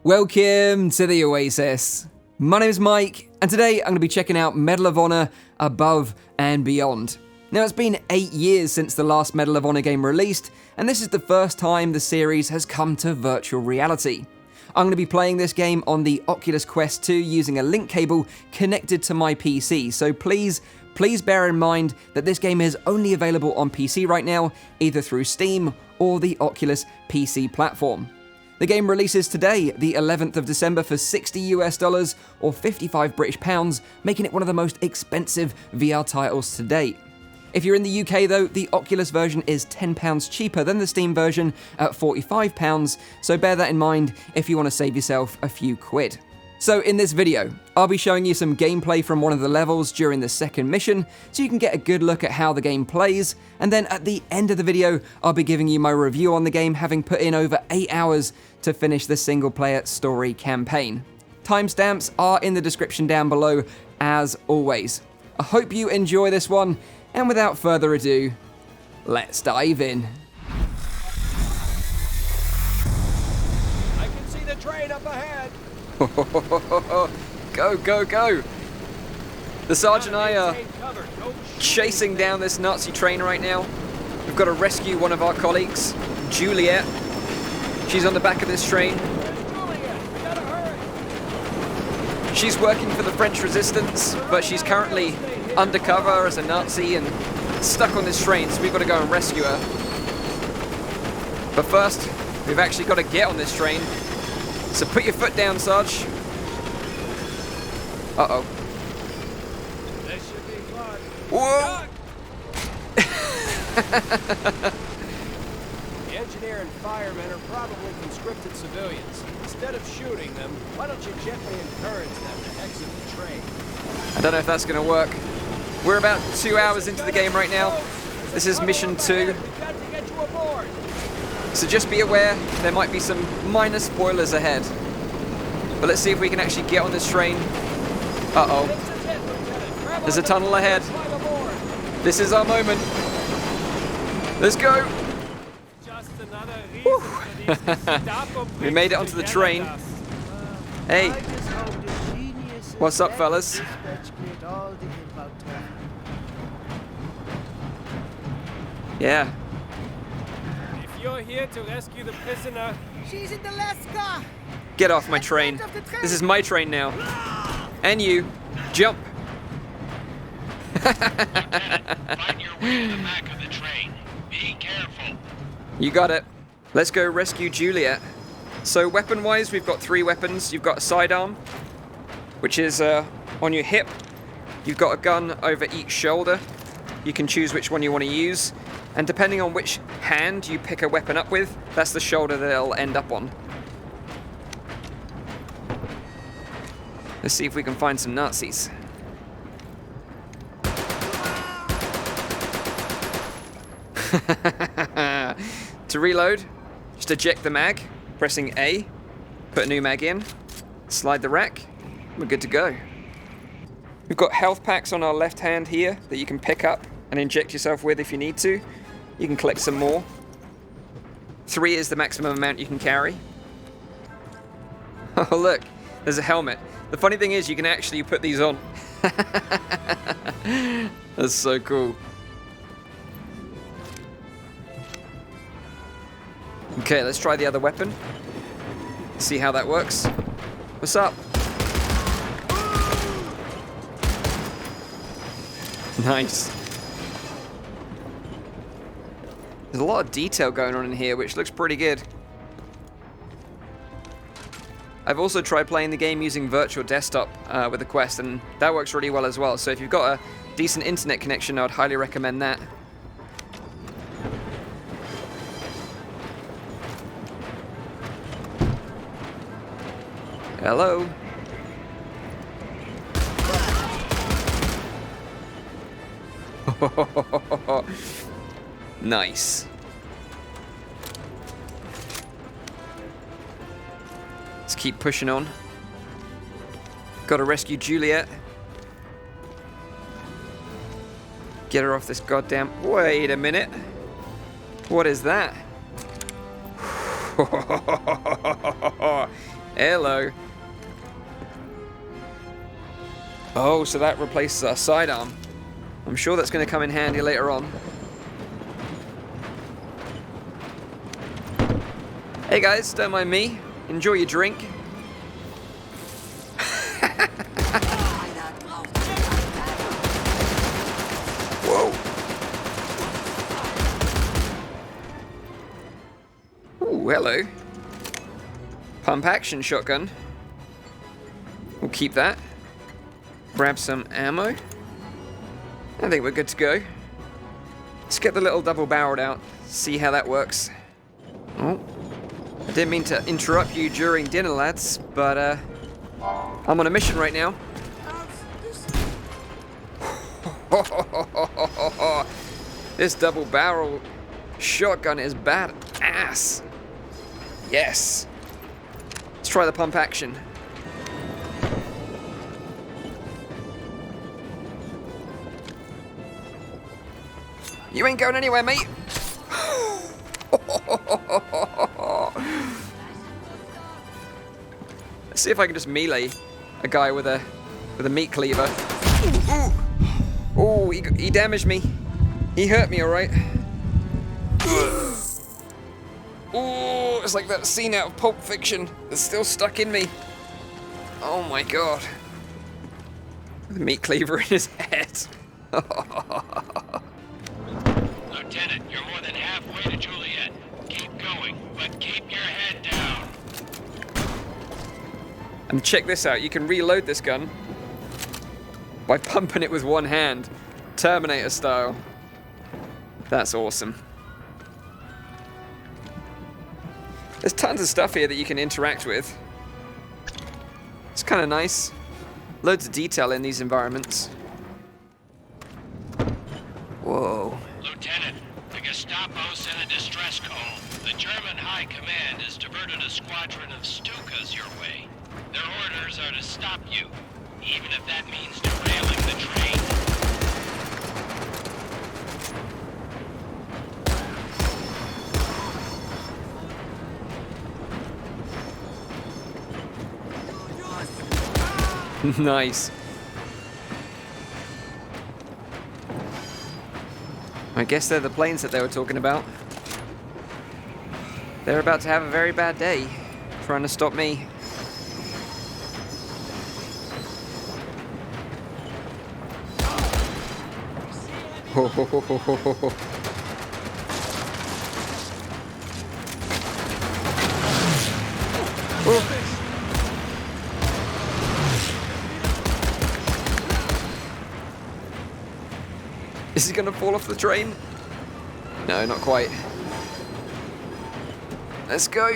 Welcome to the Oasis. My name is Mike, and today I'm going to be checking out Medal of Honor Above and Beyond. Now, it's been 8 years since the last Medal of Honor game released, and this is the first time the series has come to virtual reality. I'm going to be playing this game on the Oculus Quest 2 using a link cable connected to my PC, so please bear in mind that this game is only available on PC right now, either through Steam or the Oculus PC platform. The game releases today, the 11th of December, for $60 or 55 British pounds, making it one of the most expensive VR titles to date. If you're in the UK though, the Oculus version is £10 cheaper than the Steam version at £45, so bear that in mind if you want to save yourself a few quid. So in this video, I'll be showing you some gameplay from one of the levels during the second mission, so you can get a good look at how the game plays, and then at the end of the video, I'll be giving you my review on the game, having put in over 8 hours to finish the single-player story campaign. Timestamps are in the description down below, as always. I hope you enjoy this one, and without further ado, let's dive in. I can see the train up ahead. Go, go, go! The Sergeant and I are chasing down this Nazi train right now. We've got to rescue one of our colleagues, Juliet. She's on the back of this train. She's working for the French resistance, but she's currently undercover as a Nazi and stuck on this train, so we've got to go and rescue her. But first, we've actually got to get on this train. So put your foot down, Sarge. Uh-oh. This should be fun. Whoa! The engineer and firemen are probably conscripted civilians. Instead of shooting them, why don't you gently encourage them to exit the train? I don't know if that's going to work. We're about 2 hours into the game right now. This is mission 2. We've got to get you aboard. So just be aware, there might be some minor spoilers ahead. But let's see if we can actually get on this train. Uh-oh. There's a tunnel ahead. This is our moment. Let's go. Just another reason for these to stop or We made it onto the train. Hey, what's up, fellas? Yeah. If you're here to rescue the prisoner, She's in the last car. Get off my train. This is my train now. And you. Jump. Find your way to the back of the train. Be careful. You got it. Let's go rescue Juliet. So weapon-wise, we've got 3 weapons. You've got a sidearm, which is on your hip. You've got a gun over each shoulder. You can choose which one you want to use. And depending on which hand you pick a weapon up with, that's the shoulder that it'll end up on. Let's see if we can find some Nazis. To reload, just eject the mag, pressing A, put a new mag in, slide the rack, we're good to go. We've got health packs on our left hand here that you can pick up and inject yourself with if you need to. You can collect some more. 3 is the maximum amount you can carry. Oh look, there's a helmet. The funny thing is you can actually put these on. That's so cool. Okay, let's try the other weapon. See how that works. What's up? Nice. There's a lot of detail going on in here, which looks pretty good. I've also tried playing the game using virtual desktop with the Quest, and that works really well as well. So if you've got a decent internet connection, I would highly recommend that. Hello. Nice. Let's keep pushing on. Gotta rescue Juliet. Get her off this goddamn... Wait a minute. What is that? Hello. Oh, so that replaces our sidearm. I'm sure that's going to come in handy later on. Hey guys, don't mind me. Enjoy your drink. Whoa. Ooh, hello. Pump action shotgun. We'll keep that. Grab some ammo. I think we're good to go. Let's get the little double barreled out. See how that works. Oh. I didn't mean to interrupt you during dinner, lads, but I'm on a mission right now. This double barrel shotgun is badass. Yes. Let's try the pump action. You ain't going anywhere, mate. Let's see if I can just melee a guy with a meat cleaver. Oh, he damaged me. He hurt me, all right. Oh, it's like that scene out of Pulp Fiction that's still stuck in me. Oh my god. The meat cleaver in his head. Lieutenant, you're more than halfway to Juliet. Keep going, but keep your head down. And check this out, you can reload this gun by pumping it with one hand, Terminator style. That's awesome. There's tons of stuff here that you can interact with. It's kind of nice. Loads of detail in these environments. Whoa. Lieutenant, the Gestapo sent a distress call. The German High Command has diverted a squadron of Stukas your way. Their orders are to stop you, even if that means derailing the train. Nice. I guess they're the planes that they were talking about. They're about to have a very bad day, trying to stop me. Ho, ho, ho, ho, ho, ho, ho. Oh. Is he gonna fall off the train? No, not quite. Let's go.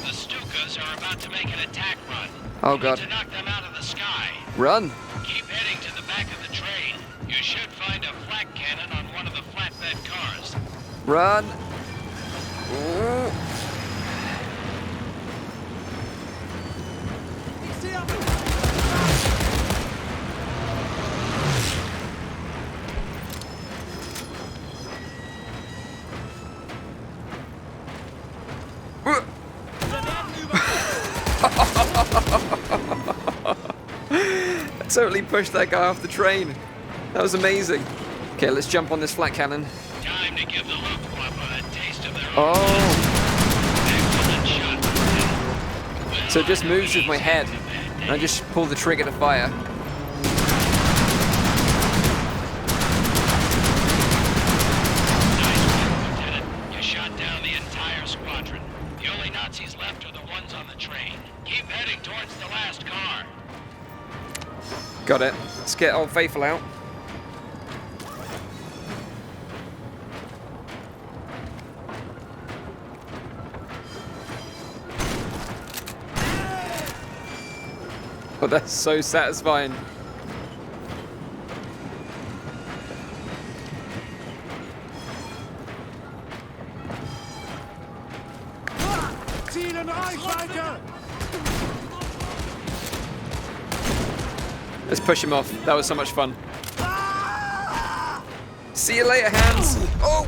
The Stukas are about to make an attack run. Oh god. To knock them out of the sky. Run. Keep heading to the back of the train. You should find a flak cannon on one of the flatbed cars. Run. Ooh. I totally pushed that guy off the train. That was amazing. Okay, let's jump on this flat cannon. Time to give the Luftwaffe a taste of their own. Oh, Excellent shot. Well, so it just moves with my head. And I just pull the trigger to fire. Nice work, Lieutenant. You shot down the entire squadron. The only Nazis left are the ones on the train. Keep heading towards the last car. Got it. Let's get Old Faithful out. Oh, that's so satisfying. Let's push him off. That was so much fun. See you later, Hans. Oh!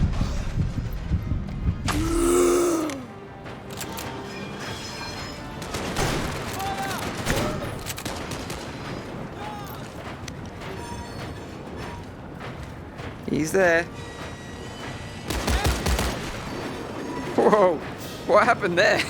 He's there. Whoa, what happened there?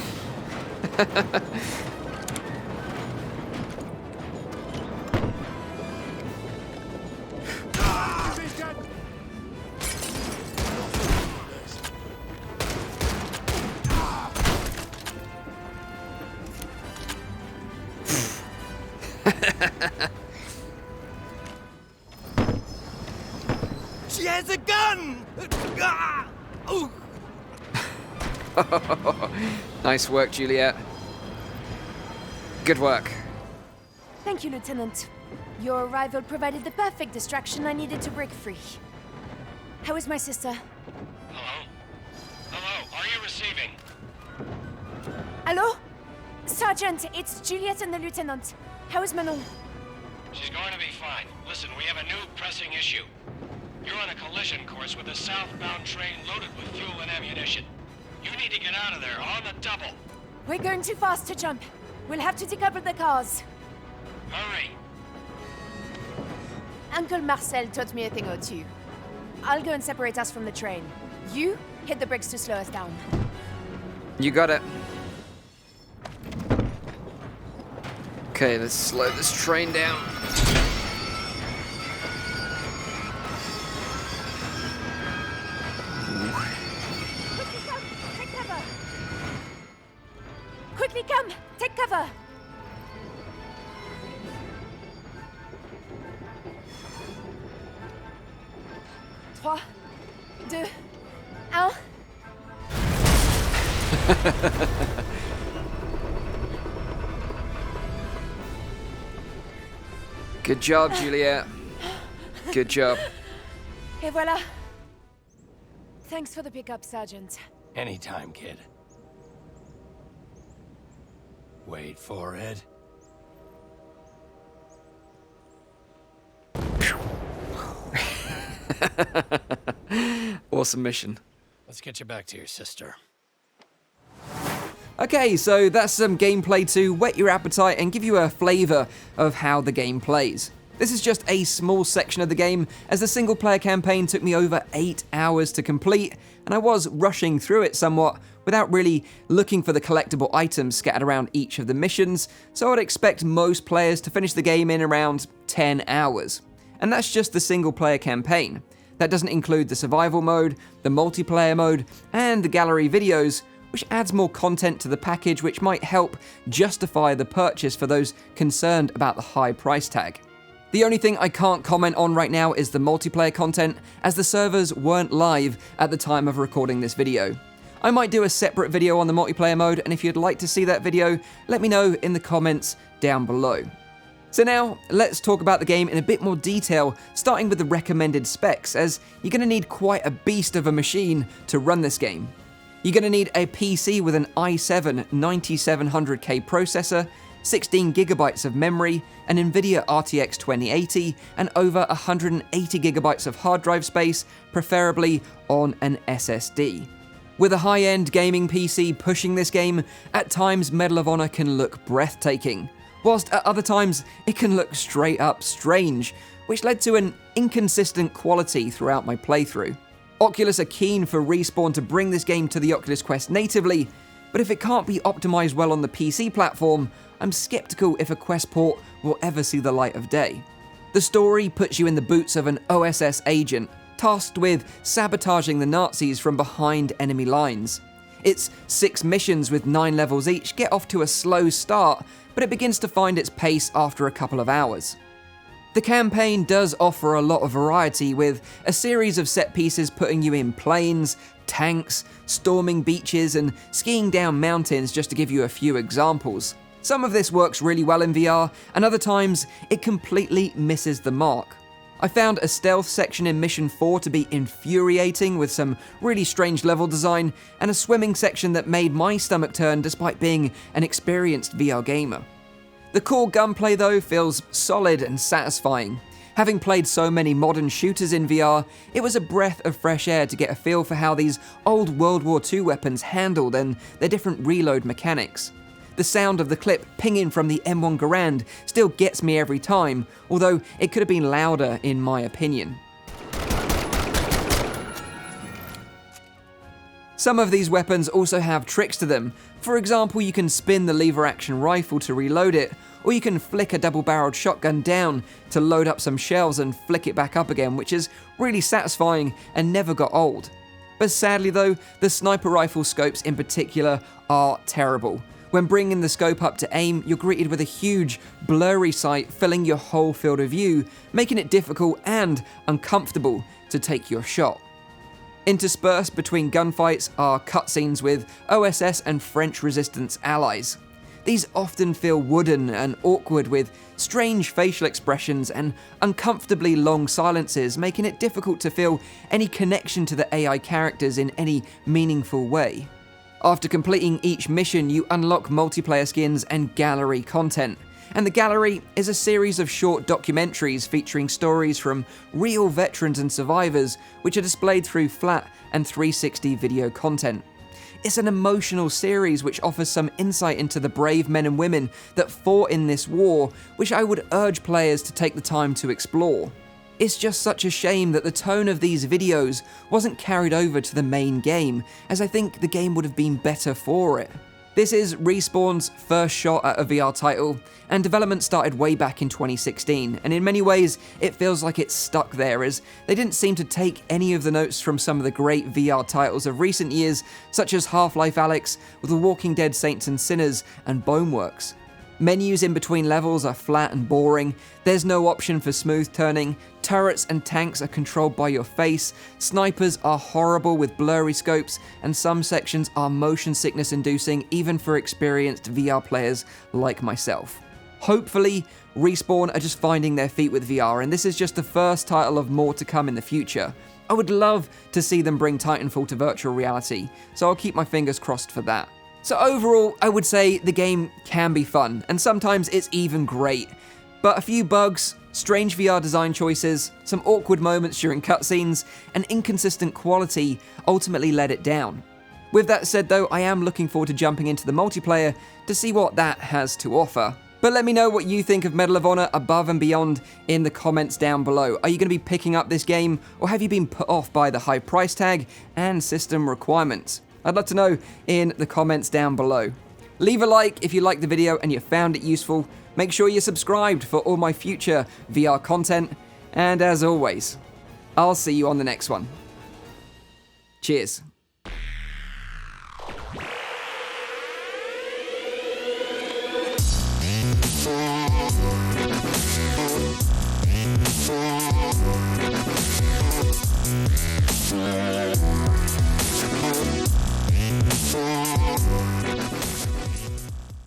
She has a gun! Oh. Nice work, Juliet. Good work. Thank you, Lieutenant. Your arrival provided the perfect distraction I needed to break free. How is my sister? Hello? Hello, are you receiving? Hello? Sergeant, it's Juliet and the Lieutenant. How is Manon? She's going to be fine. Listen, we have a new pressing issue. You're on a collision course with a southbound train loaded with fuel and ammunition. You need to get out of there, on the double. We're going too fast to jump. We'll have to decouple the cars. Hurry. Uncle Marcel taught me a thing or two. I'll go and separate us from the train. You hit the brakes to slow us down. You got it. Okay, let's slow this train down. Quickly come! Take cover! Trois, deux, un. Good job, Juliet. Good job. Et voilà. Thanks for the pickup, Sergeant. Anytime, kid. Wait for it. Awesome mission. Let's get you back to your sister. Okay, so that's some gameplay to whet your appetite and give you a flavour of how the game plays. This is just a small section of the game, as the single player campaign took me over 8 hours to complete, and I was rushing through it somewhat without really looking for the collectible items scattered around each of the missions, so I'd expect most players to finish the game in around 10 hours. And that's just the single player campaign. That doesn't include the survival mode, the multiplayer mode, and the gallery videos, which adds more content to the package which might help justify the purchase for those concerned about the high price tag. The only thing I can't comment on right now is the multiplayer content, as the servers weren't live at the time of recording this video. I might do a separate video on the multiplayer mode, and if you'd like to see that video, let me know in the comments down below. So now, let's talk about the game in a bit more detail, starting with the recommended specs, as you're going to need quite a beast of a machine to run this game. You're going to need a PC with an i7 9700K processor, 16GB of memory, an Nvidia RTX 2080, and over 180GB of hard drive space, preferably on an SSD. With a high-end gaming PC pushing this game, at times Medal of Honor can look breathtaking, whilst at other times it can look straight up strange, which led to an inconsistent quality throughout my playthrough. Oculus are keen for Respawn to bring this game to the Oculus Quest natively, but if it can't be optimized well on the PC platform, I'm skeptical if a Quest port will ever see the light of day. The story puts you in the boots of an OSS agent, tasked with sabotaging the Nazis from behind enemy lines. Its 6 missions with 9 levels each get off to a slow start, but it begins to find its pace after a couple of hours. The campaign does offer a lot of variety, with a series of set pieces putting you in planes, tanks, storming beaches, and skiing down mountains, just to give you a few examples. Some of this works really well in VR, and other times it completely misses the mark. I found a stealth section in Mission 4 to be infuriating, with some really strange level design, and a swimming section that made my stomach turn despite being an experienced VR gamer. The core gunplay though feels solid and satisfying. Having played so many modern shooters in VR, it was a breath of fresh air to get a feel for how these old World War II weapons handled and their different reload mechanics. The sound of the clip pinging from the M1 Garand still gets me every time, although it could have been louder in my opinion. Some of these weapons also have tricks to them. For example, you can spin the lever action rifle to reload it, or you can flick a double-barreled shotgun down to load up some shells and flick it back up again, which is really satisfying and never got old. But sadly though, the sniper rifle scopes in particular are terrible. When bringing the scope up to aim, you're greeted with a huge, blurry sight filling your whole field of view, making it difficult and uncomfortable to take your shot. Interspersed between gunfights are cutscenes with OSS and French resistance allies. These often feel wooden and awkward with strange facial expressions and uncomfortably long silences, making it difficult to feel any connection to the AI characters in any meaningful way. After completing each mission, you unlock multiplayer skins and gallery content. And the gallery is a series of short documentaries featuring stories from real veterans and survivors, which are displayed through flat and 360 video content. It's an emotional series which offers some insight into the brave men and women that fought in this war, which I would urge players to take the time to explore. It's just such a shame that the tone of these videos wasn't carried over to the main game, as I think the game would have been better for it. This is Respawn's first shot at a VR title, and development started way back in 2016, and in many ways it feels like it's stuck there, as they didn't seem to take any of the notes from some of the great VR titles of recent years, such as Half-Life Alyx, The Walking Dead Saints and Sinners, and Boneworks. Menus in between levels are flat and boring, there's no option for smooth turning, turrets and tanks are controlled by your face, snipers are horrible with blurry scopes, and some sections are motion sickness inducing even for experienced VR players like myself. Hopefully, Respawn are just finding their feet with VR, and this is just the first title of more to come in the future. I would love to see them bring Titanfall to virtual reality, so I'll keep my fingers crossed for that. So overall, I would say the game can be fun, and sometimes it's even great. But a few bugs, strange VR design choices, some awkward moments during cutscenes, and inconsistent quality ultimately let it down. With that said though, I am looking forward to jumping into the multiplayer to see what that has to offer. But let me know what you think of Medal of Honor Above and Beyond in the comments down below. Are you going to be picking up this game, or have you been put off by the high price tag and system requirements? I'd love to know in the comments down below. Leave a like if you liked the video and you found it useful. Make sure you're subscribed for all my future VR content. And as always, I'll see you on the next one. Cheers.